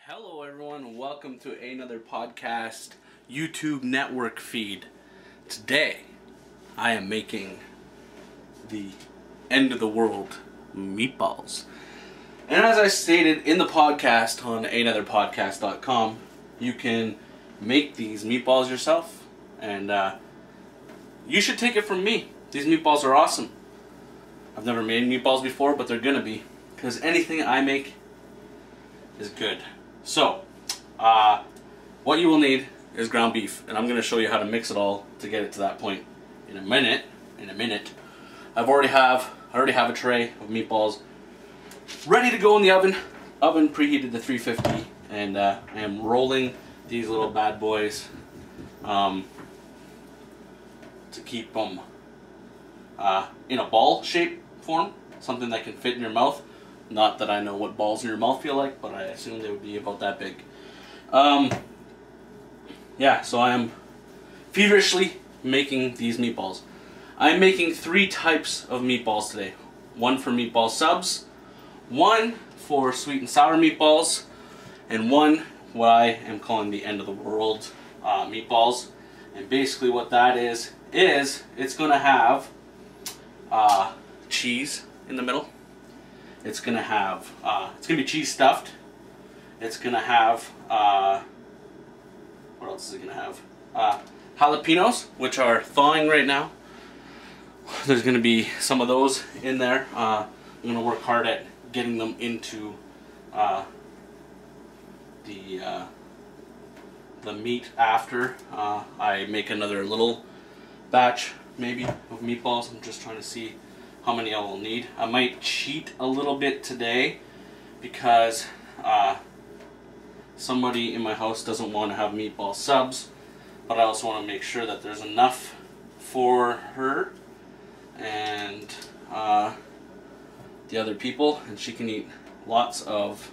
Hello everyone, welcome to Ehnother podcast YouTube network feed. Today I am making the end of the world meatballs. And as I stated in the podcast on ehnotherpodcast.com, you can make these meatballs yourself, and you should take it from me. These meatballs are awesome. I've never made meatballs before, but they're gonna be, because anything I make is good. So, what you will need is ground beef, and I'm going to show you how to mix it all to get it to that point in a minute. I already have a tray of meatballs ready to go in the oven. Oven preheated to 350, and I am rolling these little bad boys to keep them in a ball shape form, something that can fit in your mouth. Not that I know what balls in your mouth feel like, but I assume they would be about that big. Yeah, so I am feverishly making these meatballs. I'm making 3 types of meatballs today. One for meatball subs, one for sweet and sour meatballs, and one what I am calling the end of the world meatballs. And basically what that is it's going to have cheese in the middle. It's gonna have, it's gonna be cheese stuffed. It's gonna have, what else is it gonna have? Jalapenos, which are thawing right now. There's gonna be some of those in there. I'm gonna work hard at getting them into the meat after I make another little batch, maybe, of meatballs. I'm just trying to see how many I will need. I might cheat a little bit today because somebody in my house doesn't want to have meatball subs, but I also want to make sure that there's enough for her and the other people, and she can eat lots of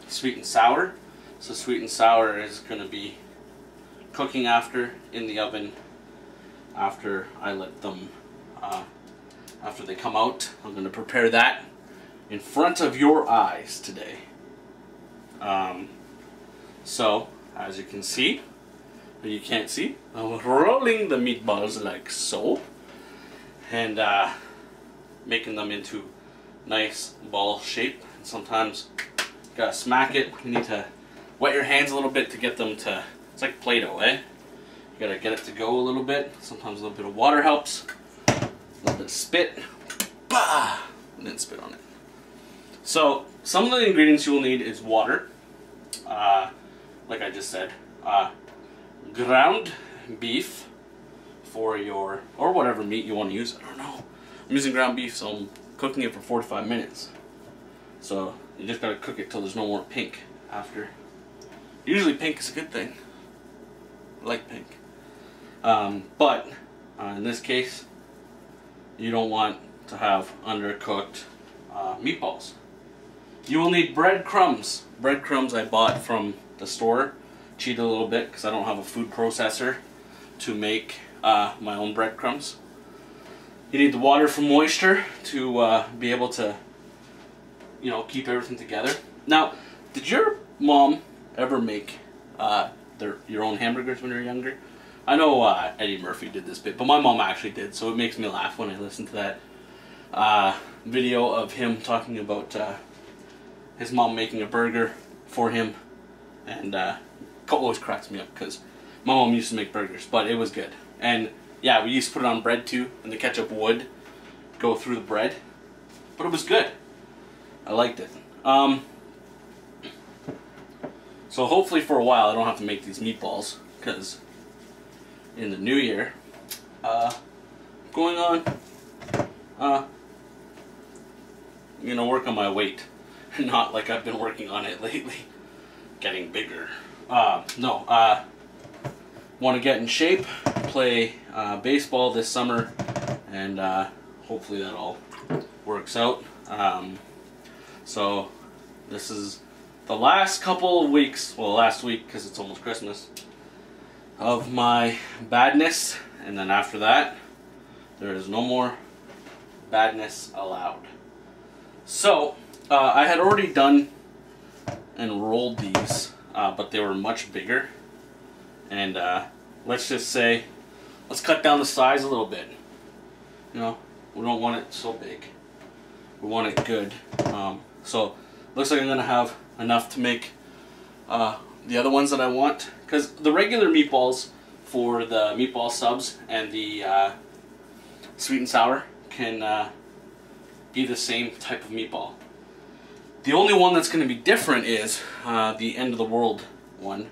sweet and sour. So sweet and sour is going to be cooking after in the oven after I let them after they come out. I'm going to prepare that in front of your eyes today. So, as you can see, or you can't see, I'm rolling the meatballs like so, and making them into nice ball shape. And sometimes you gotta smack it. You need to wet your hands a little bit to get them to, it's like Play-Doh, eh? You gotta get it to go a little bit. Sometimes a little bit of water helps. A little bit of spit, bah, and then spit on it. So some of the ingredients you will need is water, like I just said, ground beef for your, or whatever meat you want to use. I don't know. I'm using ground beef, so I'm cooking it for 45 minutes. So you just gotta cook it till there's no more pink after. Usually pink is a good thing. I like pink. But in this case, you don't want to have undercooked meatballs. You will need breadcrumbs. Breadcrumbs I bought from the store. Cheat a little bit because I don't have a food processor to make my own breadcrumbs. You need the water for moisture to be able to, you know, keep everything together. Now, did your mom ever make your own hamburgers when you were younger? I know Eddie Murphy did this bit, but my mom actually did, so it makes me laugh when I listen to that video of him talking about his mom making a burger for him, and always cracks me up because my mom used to make burgers, but it was good. And yeah, we used to put it on bread too, and the ketchup would go through the bread, but it was good. I liked it. So hopefully for a while I don't have to make these meatballs, because in the new year, going on, I'm gonna work on my weight, not like I've been working on it lately, getting bigger. Want to get in shape, play baseball this summer, and hopefully that all works out. So this is the last couple of weeks, well, last week because it's almost Christmas, of my badness, and then after that there is no more badness allowed. So I had already done and rolled these, but they were much bigger. And let's just say, let's cut down the size a little bit. You know, we don't want it so big. We want it good. So looks like I'm gonna have enough to make the other ones that I want. Because the regular meatballs for the meatball subs and the sweet and sour can be the same type of meatball. The only one that's going to be different is the end of the world one,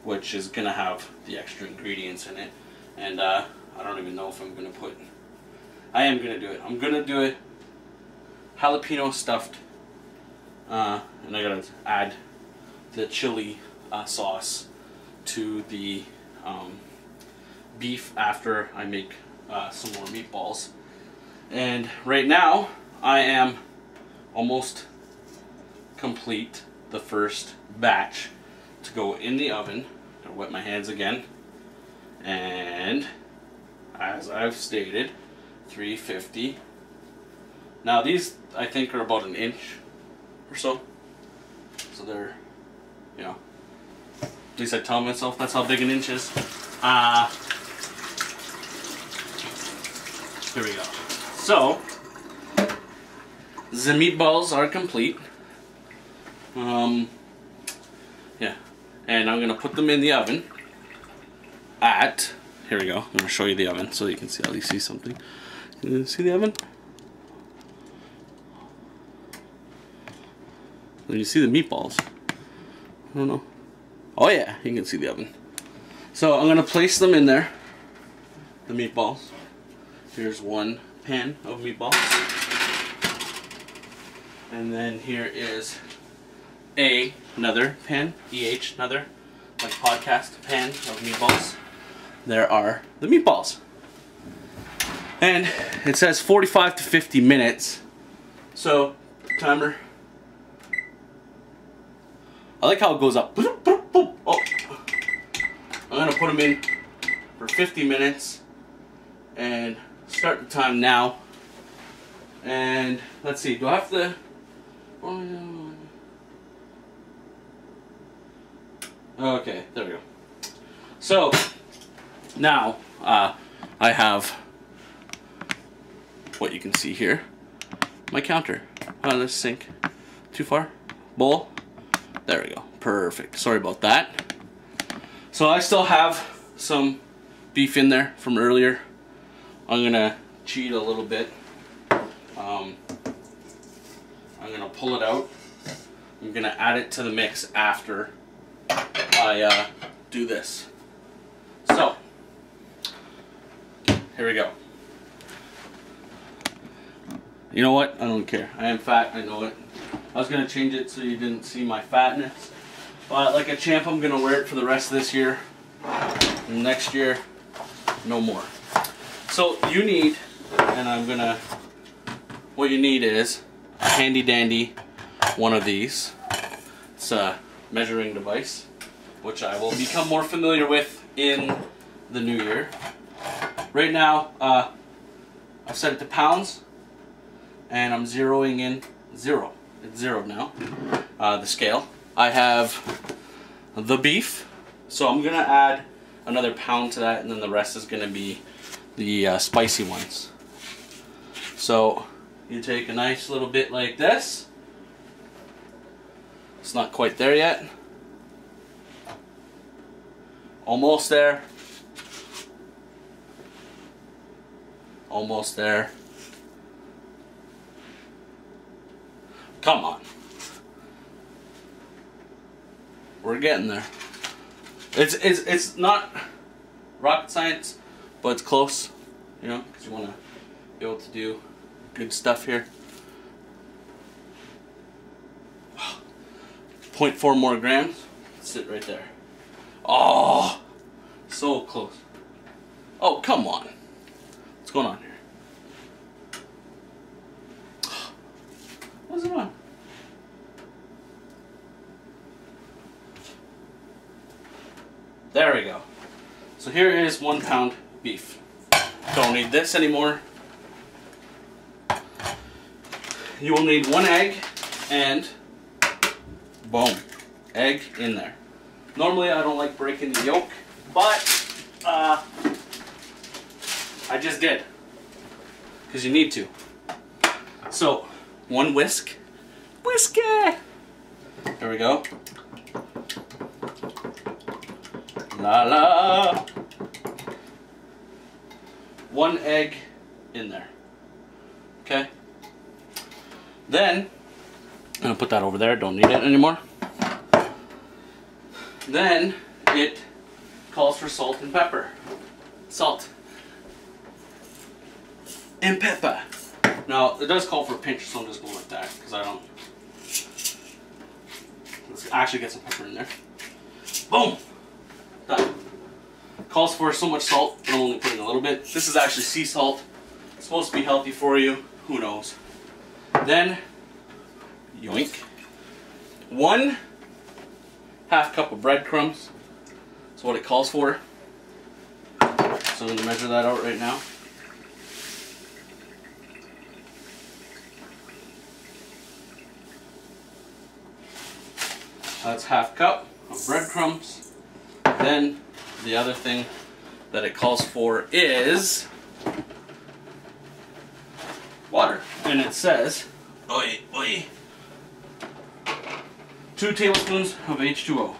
which is going to have the extra ingredients in it. And I don't even know if I'm going to put... I am going to do it. I'm going to do it jalapeno stuffed. And I got to add the chili sauce to the beef after I make some more meatballs. And right now I am almost complete the first batch to go in the oven. I'll wet my hands again, and as I've stated, 350. Now these I think are about an inch or so, so they're, you know, at least I tell myself that's how big an inch is. Here we go. So the meatballs are complete. Yeah, and I'm gonna put them in the oven at, here we go, I'm gonna show you the oven so you can see, at least see something. You see the oven? Then you see the meatballs. I don't know. Oh yeah, you can see the oven. So I'm gonna place them in there, the meatballs. Here's one pan of meatballs. And then here is another pan, another, like podcast pan of meatballs. There are the meatballs. And it says 45 to 50 minutes. So, timer. I like how it goes up. Oh. I'm gonna put them in for 50 minutes and start the time now. And let's see, do I have to... Okay, there we go. So now I have what you can see here, my counter. Let's sink. Too far? Bowl. There we go. Perfect. Sorry about that. So I still have some beef in there from earlier. I'm gonna cheat a little bit. I'm gonna pull it out. I'm gonna add it to the mix after I do this. So here we go. You know what? I don't care. I am fat. I know it. I was gonna change it so you didn't see my fatness, but like a champ, I'm gonna wear it for the rest of this year. And next year, no more. So you need, and what you need is a handy dandy one of these. It's a measuring device, which I will become more familiar with in the new year. Right now, I've set it to pounds, and I'm zeroing in 0. It's 0 now, the scale. I have the beef, so I'm gonna add another pound to that, and then the rest is gonna be the spicy ones. So you take a nice little bit like this. It's not quite there yet. Almost there. Almost there. Come on. We're getting there. It's not rocket science, but it's close, you know, because you want to be able to do good stuff here. 0.4 more grams. Sit right there. Oh, so close. Oh, come on. What's going on here? What's it on? There we go. So here is 1 pound beef. Don't need this anymore. You will need 1 egg and boom. egg in there. Normally I don't like breaking the yolk, but I just did, because you need to. So, one whisk. Whiskey! There we go. La la! One egg in there. Okay? Then, I'm gonna put that over there, don't need it anymore. Then, it calls for salt and pepper. Salt. And pepper. Now, it does call for a pinch, so I'm just going like that, because I don't... Let's actually get some pepper in there. Boom! Done. Calls for so much salt, but I'm only putting a little bit. This is actually sea salt. It's supposed to be healthy for you. Who knows? Then, yoink. 1/2 cup of breadcrumbs. That's what it calls for. So I'm going to measure that out right now. That's 1/2 cup of breadcrumbs. Then the other thing that it calls for is water. And it says, oi, oi, 2 tablespoons of H2O.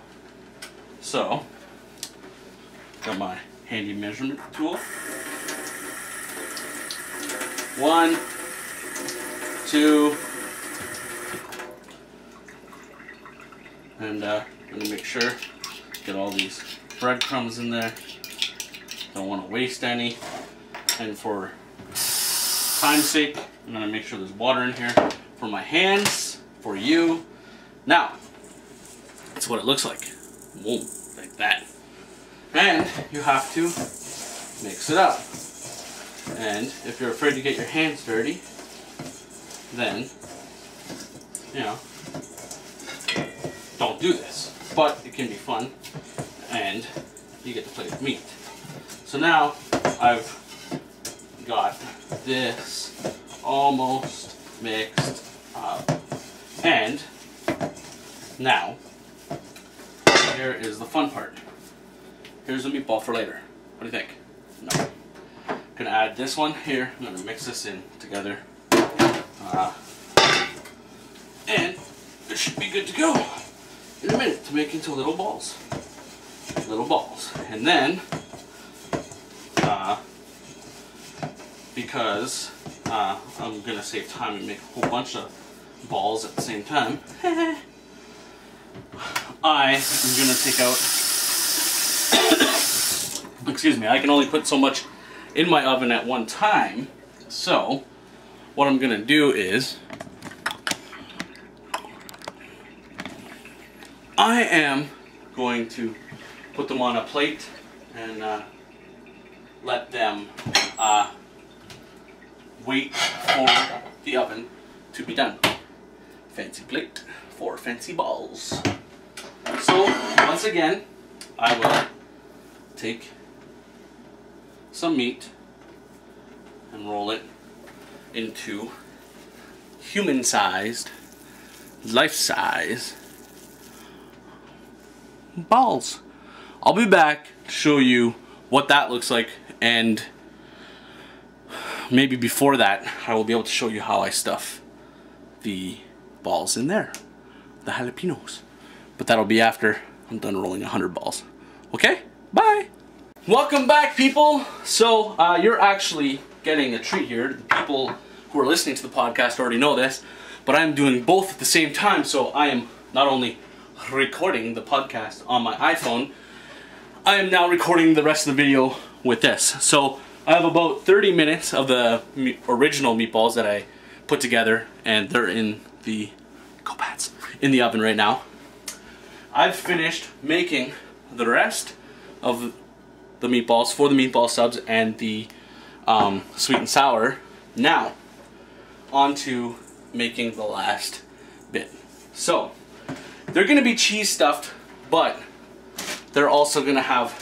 So, got my handy measurement tool. 1, 2, and I'm going to make sure, get all these breadcrumbs in there. Don't want to waste any. And for time's sake, I'm going to make sure there's water in here for my hands, for you. Now, that's what it looks like. Whoa, like that. And you have to mix it up. And if you're afraid to get your hands dirty, then, you know, don't do this. But it can be fun, and you get to play with meat. So now I've got this almost mixed up. And now, here is the fun part. Here's the meatball for later. What do you think? No. I'm gonna add this one here. I'm gonna mix this in together. And it should be good to go in a minute to make into little balls. Little balls. And then, because I'm gonna save time and make a whole bunch of balls at the same time, I am gonna take out, excuse me, I can only put so much in my oven at one time. So, what I'm gonna do is, I am going to put them on a plate and let them wait for the oven to be done. Fancy plate for fancy balls. So, once again, I will take some meat and roll it into human-sized, life-size balls. I'll be back to show you what that looks like, and maybe before that I will be able to show you how I stuff the balls in there, the jalapenos. But that'll be after I'm done rolling 100 balls. Okay? Bye! Welcome back, people! So, you're actually getting a treat here. The people who are listening to the podcast already know this, but I'm doing both at the same time, so I am not only recording the podcast on my iPhone, I am now recording the rest of the video with this. So, I have about 30 minutes of the original meatballs that I put together, and they're in the in the oven right now. I've finished making the rest of the meatballs for the meatball subs and the sweet and sour. Now, on to making the last bit. So, they're going to be cheese stuffed, but they're also going to have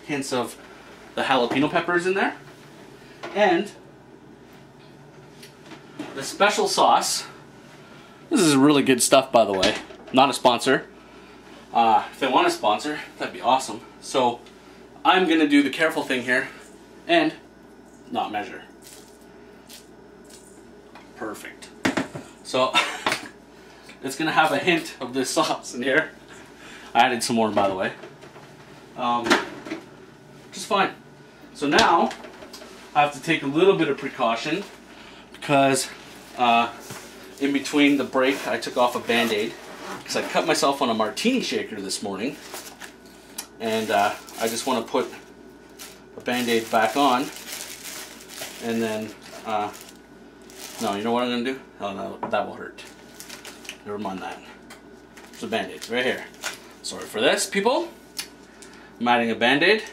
hints of the jalapeno peppers in there. And the special sauce. This is really good stuff, by the way. Not a sponsor. If they want a sponsor, that'd be awesome. So I'm gonna do the careful thing here and not measure. Perfect. So it's gonna have a hint of this sauce in here. I added some more, by the way. Just fine. So now I have to take a little bit of precaution because in between the break I took off a band-aid because I cut myself on a martini shaker this morning, and I just want to put a band-aid back on, and then no, you know what I'm gonna do? Oh no, that will hurt. Never mind that. There's a band-aid right here. Sorry for this, people. I'm adding a band-aid,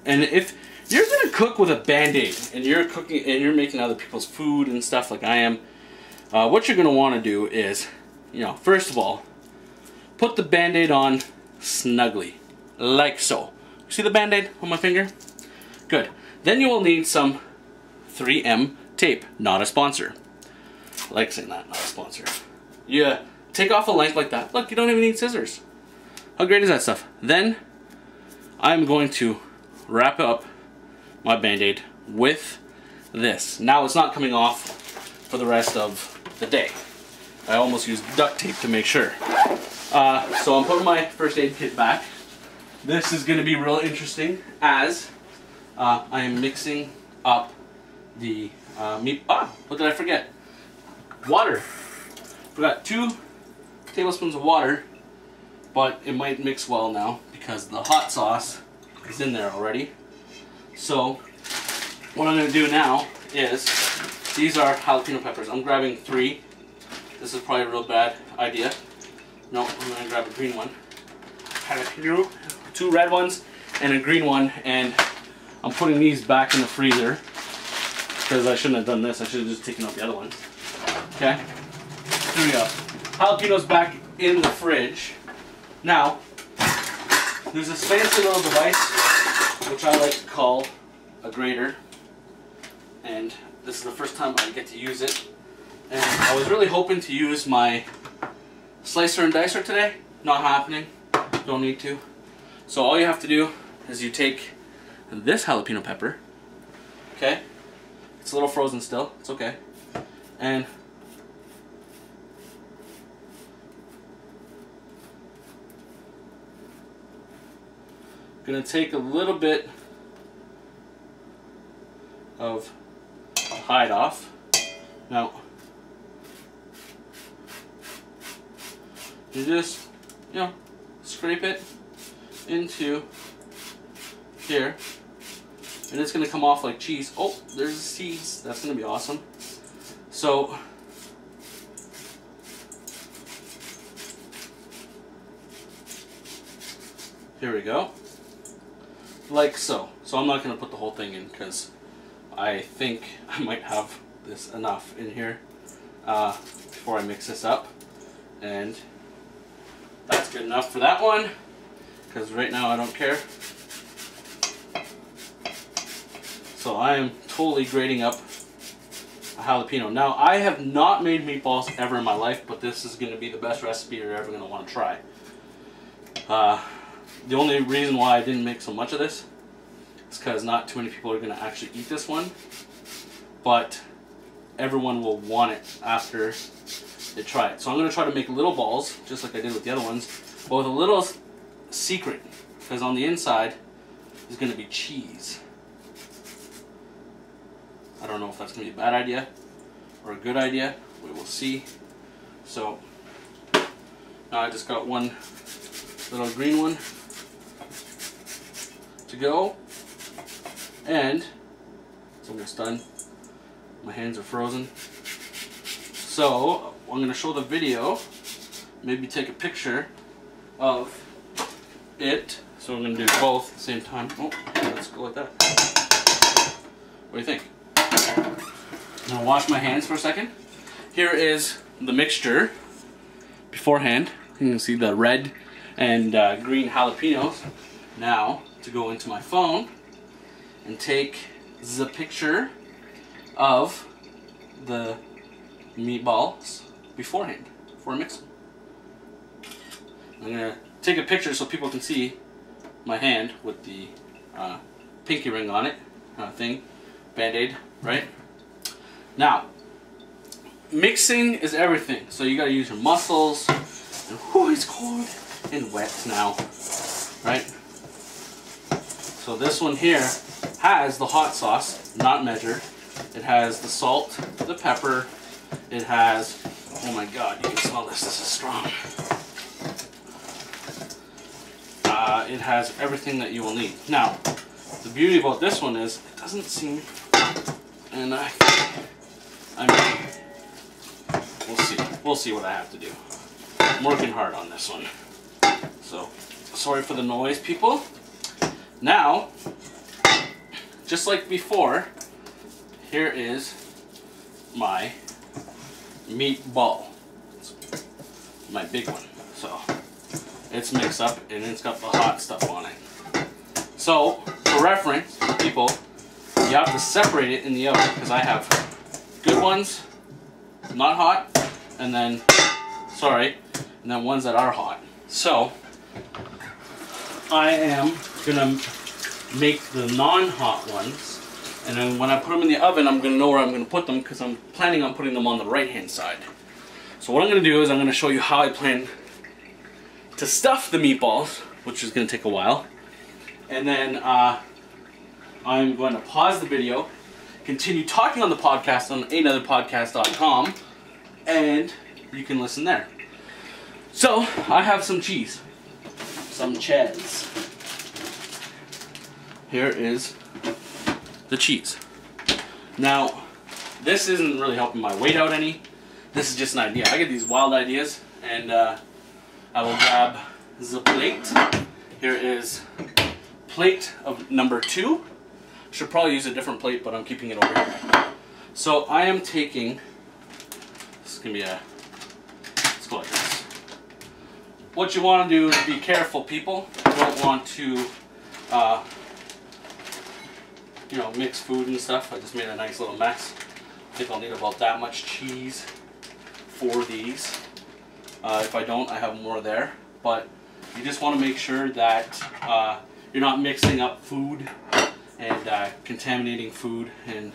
and if you're gonna cook with a band-aid and you're cooking and you're making other people's food and stuff like I am, what you're gonna want to do is, you know, first of all, put the band-aid on snugly, like so. See the band-aid on my finger? Good. Then you will need some 3M tape, not a sponsor. I like saying that, not a sponsor. You take off a length like that. Look, you don't even need scissors. How great is that stuff? Then I'm going to wrap up my band-aid with this. Now it's not coming off for the rest of the day. I almost used duct tape to make sure. So I'm putting my first aid kit back. This is going to be real interesting as I am mixing up the meat. What did I forget? Water. Forgot 2 tablespoons of water, but it might mix well now because the hot sauce is in there already. So what I'm going to do now is, these are jalapeno peppers. I'm grabbing 3. This is probably a real bad idea. No, I'm going to grab a green one. Jalapeno, 2 red ones and a green one, and I'm putting these back in the freezer because I shouldn't have done this. I should have just taken out the other ones. Okay, here we go. Jalapenos back in the fridge. Now, there's this fancy little device which I like to call a grater, and this is the first time I get to use it. And I was really hoping to use my slicer and dicer today. Not happening. Don't need to. So all you have to do is you take this jalapeno pepper. Okay, it's a little frozen still. It's okay. And I'm going to take a little bit of hide off. Now, you just, you know, scrape it into here, and it's going to come off like cheese. Oh, there's the seeds. That's going to be awesome. So, here we go. Like so. So I'm not going to put the whole thing in because I think I might have this enough in here before I mix this up. And that's good enough for that one because right now I don't care. So I am totally grating up a jalapeno. Now, I have not made meatballs ever in my life, but this is going to be the best recipe you're ever going to want to try. The only reason why I didn't make so much of this is because not too many people are going to actually eat this one, but everyone will want it after they try it. So I'm going to try to make little balls, just like I did with the other ones, but with a little secret, because on the inside is going to be cheese. I don't know if that's going to be a bad idea or a good idea. We will see. So now I just got one little green one to go, and it's almost done. My hands are frozen. So I'm going to show the video, maybe take a picture of it. So I'm going to do both at the same time. Oh, let's go like that. What do you think? I'm going to wash my hands for a second. Here is the mixture beforehand. You can see the red and green jalapenos. Now to go into my phone and take the picture of the meatballs beforehand before I mix them. I'm gonna take a picture so people can see my hand with the pinky ring on it, thing, Band-Aid, right? Now, mixing is everything, so you gotta use your muscles. And whew, it's cold and wet now, right? So this one here has the hot sauce, not measured. It has the salt, the pepper. It has, oh my god, you can smell this. This is strong. It has everything that you will need. Now, the beauty about this one is it doesn't seem, and I mean, we'll see what I have to do. I'm working hard on this one. So, sorry for the noise, people. Now, just like before, here is my meatball. My big one. So, it's mixed up and it's got the hot stuff on it. So, for reference, people, you have to separate it in the oven because I have good ones, not hot, and then, and then ones that are hot. So, I am gonna make the non-hot ones, and then when I put them in the oven, I'm gonna know where I'm gonna put them because I'm planning on putting them on the right-hand side. So what I'm gonna do is I'm gonna show you how I plan to stuff the meatballs, which is gonna take a while, and then I'm going to pause the video, continue talking on the podcast on ehnotherpodcast.com, and you can listen there. So I have some cheese, some cheese. Here is the cheese. Now, this isn't really helping my weight out any. This is just an idea. I get these wild ideas, and I will grab the plate. Here is plate of number 2. Should probably use a different plate, but I'm keeping it over here. So I am taking, this is going to be let's go like this. What you want to do is be careful, people. You don't want to you know, mix food and stuff. I just made a nice little mess. I think I'll need about that much cheese for these. If I don't, I have more there. But you just want to make sure that you're not mixing up food and contaminating food and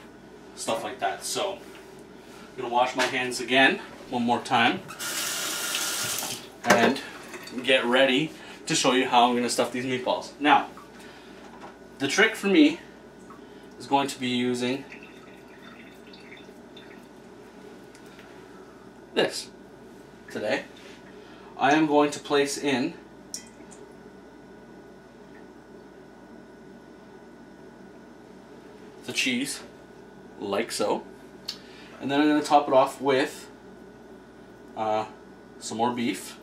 stuff like that. So I'm going to wash my hands again one more time and get ready to show you how I'm going to stuff these meatballs. Now, the trick for me is going to be using this today. I am going to place in the cheese like so, and then I'm going to top it off with some more beef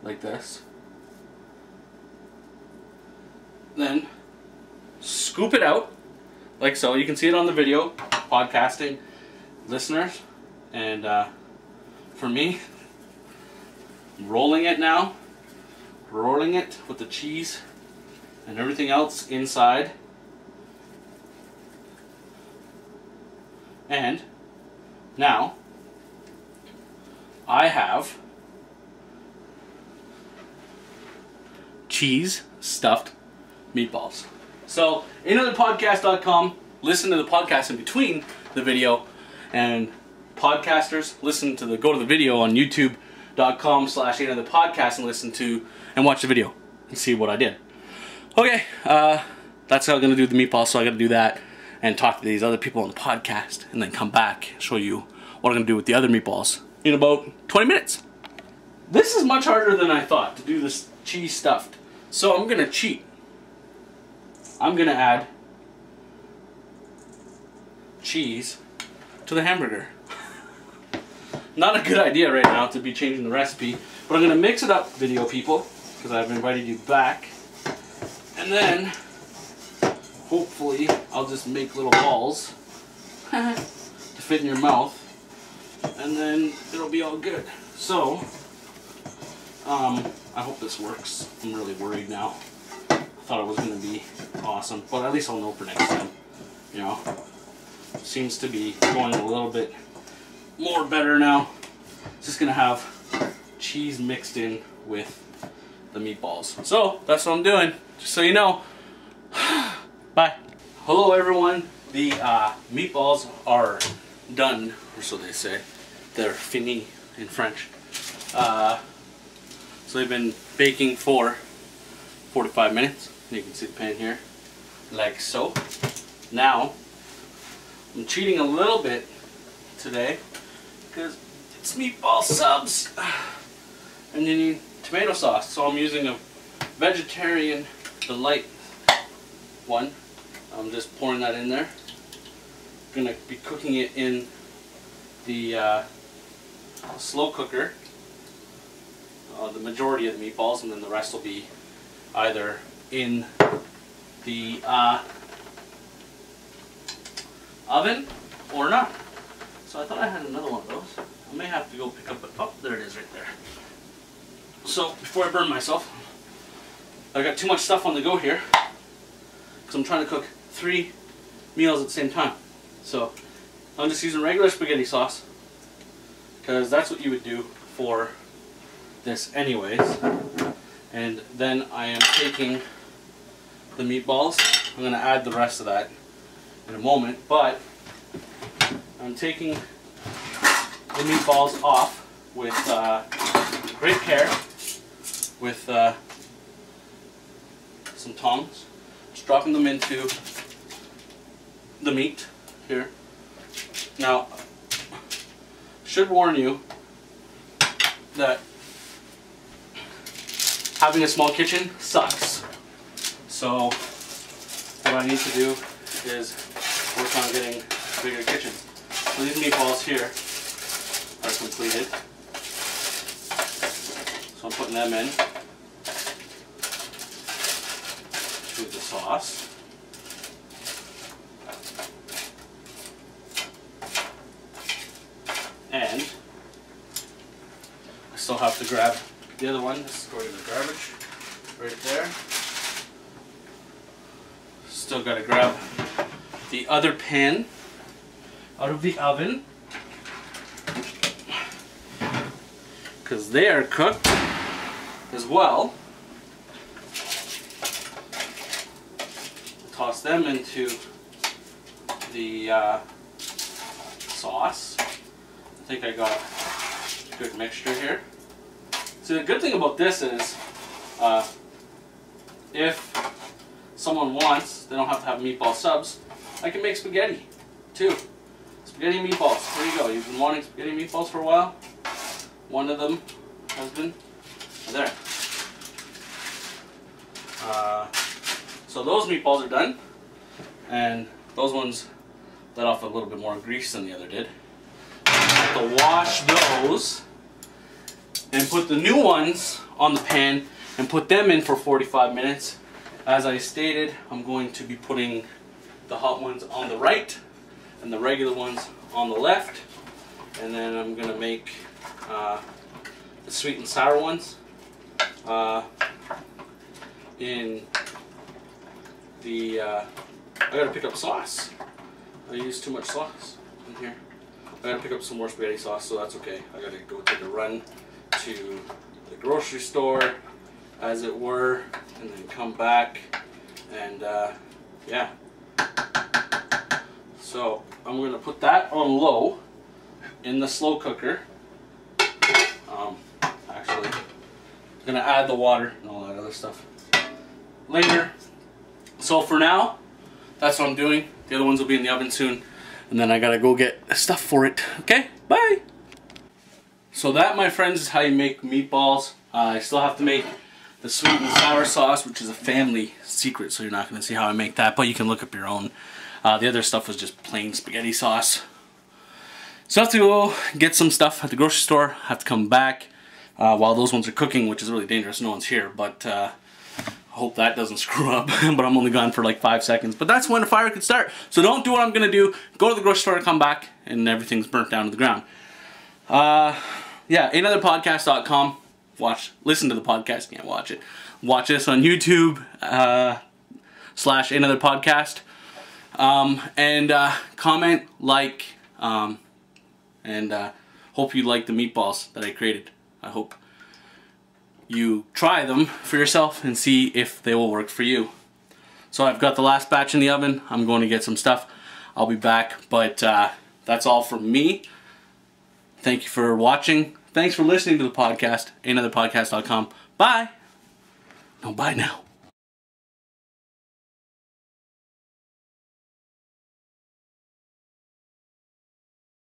like this. Then scoop it out like so. You can see it on the video, podcasting listeners, and for me, I'm rolling it now, rolling it with the cheese and everything else inside. And now I have cheese stuffed meatballs. So, ehnotherpodcast.com, listen to the podcast in between the video, and podcasters, go to the video on youtube.com/ehnotherpodcast and watch the video and see what I did. Okay, that's how I'm gonna do the meatballs, so I gotta do that and talk to these other people on the podcast and then come back, show you what I'm gonna do with the other meatballs in about 20 minutes. This is much harder than I thought to do this cheese stuffed. So I'm gonna cheat. I'm gonna add cheese to the hamburger. Not a good idea right now to be changing the recipe, but I'm gonna mix it up, video people, because I've invited you back. And then, hopefully, I'll just make little balls to fit in your mouth, and then it'll be all good. So, I hope this works. I'm really worried now. I thought it was going to be awesome, but at least I'll know for next time. You know, seems to be going a little bit more better now. Just going to have cheese mixed in with the meatballs. So that's what I'm doing, just so you know. Bye. Hello everyone. The meatballs are done, or so they say. They're fini in French. So they've been baking for 45 minutes. You can see the pan here, like so. Now, I'm cheating a little bit today because it's meatball subs and you need tomato sauce. So I'm using a vegetarian delight one. I'm just pouring that in there. I'm gonna be cooking it in the slow cooker, the majority of the meatballs, and then the rest will be either in the oven or not. So I thought I had another one of those. I may have to go pick up it. Oh, there it is right there. So before I burn myself, I got too much stuff on the go here because I'm trying to cook 3 meals at the same time. So I'm just using regular spaghetti sauce because that's what you would do for this anyways. And then I am taking the meatballs. I'm going to add the rest of that in a moment, but I'm taking the meatballs off with great care with some tongs. Just dropping them into the meat here. Now, should warn you that having a small kitchen sucks. So what I need to do is work on getting a bigger kitchen. So these meatballs here are completed. So I'm putting them in to the sauce. And I still have to grab the other one. This is going in the garbage right there. Still got to grab the other pan out of the oven because they are cooked as well. Toss them into the sauce. I think I got a good mixture here. So the good thing about this is if someone wants, they don't have to have meatball subs, I can make spaghetti too. Spaghetti meatballs. There you go. You've been wanting spaghetti meatballs for a while. One of them has been there. So those meatballs are done, and those ones let off a little bit more grease than the other did. I have to wash those and put the new ones on the pan and put them in for 45 minutes. As I stated, I'm going to be putting the hot ones on the right and the regular ones on the left, and then I'm going to make the sweet and sour ones in the I gotta pick up sauce. I used too much sauce in here. I gotta pick up some more spaghetti sauce, so that's okay. I gotta go take a run to the grocery store, as it were, and then come back, and yeah. So I'm gonna put that on low in the slow cooker. Actually, I'm gonna add the water and all that other stuff later. So for now, that's what I'm doing. The other ones will be in the oven soon, and then I gotta go get stuff for it. Okay, bye. So that, my friends, is how you make meatballs. I still have to make the sweet and sour sauce, which is a family secret, so you're not gonna see how I make that, but you can look up your own. The other stuff was just plain spaghetti sauce. So I have to go get some stuff at the grocery store. I have to come back while those ones are cooking, which is really dangerous. No one's here, but I hope that doesn't screw up. But I'm only gone for like 5 seconds. But that's when the fire could start. So don't do what I'm gonna do. Go to the grocery store, come back, and everything's burnt down to the ground. Yeah, Ehnotherpodcast.com. Listen to the podcast. Can't watch it. Watch us on YouTube / Ehnotherpodcast. And comment, like, and hope you like the meatballs that I created. I hope you try them for yourself and see if they will work for you. So I've got the last batch in the oven. I'm going to get some stuff. I'll be back, but that's all from me. Thank you for watching. Thanks for listening to the podcast, ehnotherpodcast.com. Bye. No, bye now.